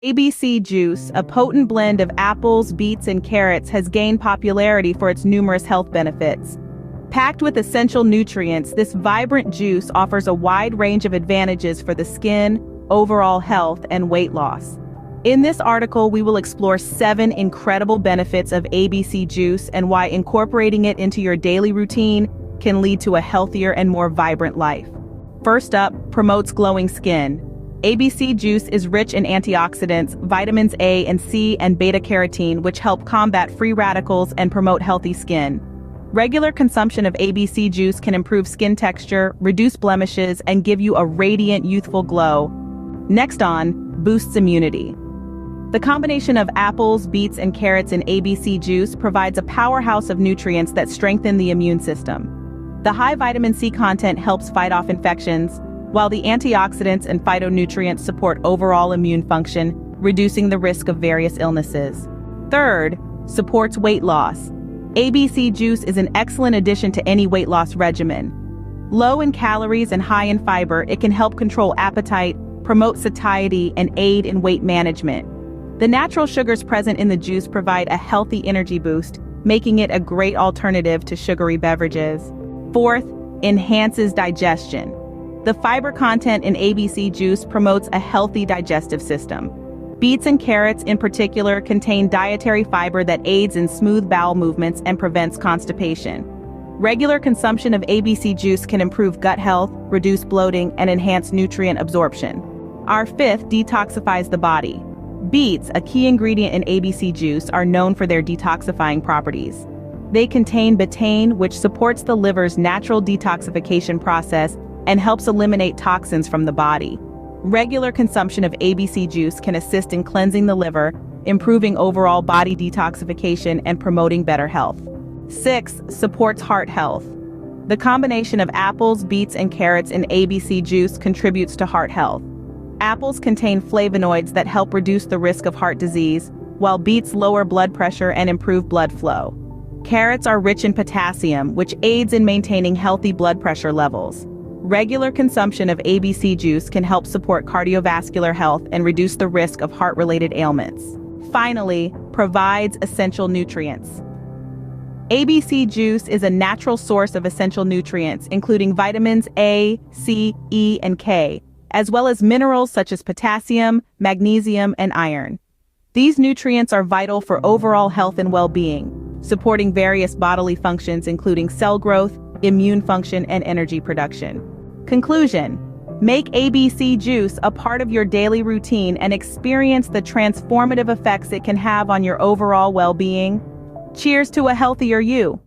ABC juice, a potent blend of apples, beets, and carrots, has gained popularity for its numerous health benefits. Packed with essential nutrients, this vibrant juice offers a wide range of advantages for the skin, overall health, and weight loss. In this article, we will explore 7 incredible benefits of ABC juice and why incorporating it into your daily routine can lead to a healthier and more vibrant life. First up, promotes glowing skin. ABC juice is rich in antioxidants, vitamins A and C, and beta-carotene, which help combat free radicals and promote healthy skin. Regular consumption of ABC juice can improve skin texture, reduce blemishes, and give you a radiant, youthful glow. Next on, boosts immunity. The combination of apples, beets, and carrots in ABC juice provides a powerhouse of nutrients that strengthen the immune system. The high vitamin C content helps fight off infections, while the antioxidants and phytonutrients support overall immune function, reducing the risk of various illnesses. Third, supports weight loss. ABC juice is an excellent addition to any weight loss regimen. Low in calories and high in fiber, it can help control appetite, promote satiety, and aid in weight management. The natural sugars present in the juice provide a healthy energy boost, making it a great alternative to sugary beverages. Fourth, enhances digestion. The fiber content in ABC juice promotes a healthy digestive system. Beets and carrots in particular contain dietary fiber that aids in smooth bowel movements and prevents constipation. Regular consumption of ABC juice can improve gut health, reduce bloating, and enhance nutrient absorption. Our fifth detoxifies the body. Beets, a key ingredient in ABC juice, are known for their detoxifying properties. They contain betaine, which supports the liver's natural detoxification process and helps eliminate toxins from the body. Regular consumption of ABC juice can assist in cleansing the liver, improving overall body detoxification, and promoting better health. 6. Supports heart health. The combination of apples, beets, and carrots in ABC juice contributes to heart health. Apples contain flavonoids that help reduce the risk of heart disease, while beets lower blood pressure and improve blood flow. Carrots are rich in potassium, which aids in maintaining healthy blood pressure levels. Regular consumption of ABC juice can help support cardiovascular health and reduce the risk of heart-related ailments. Finally, provides essential nutrients. ABC juice is a natural source of essential nutrients, including vitamins A, C, E, and K, as well as minerals such as potassium, magnesium, and iron. These nutrients are vital for overall health and well-being, supporting various bodily functions including cell growth, immune function, and energy production. Conclusion: make ABC juice a part of your daily routine and experience the transformative effects it can have on your overall well-being. Cheers to a healthier you!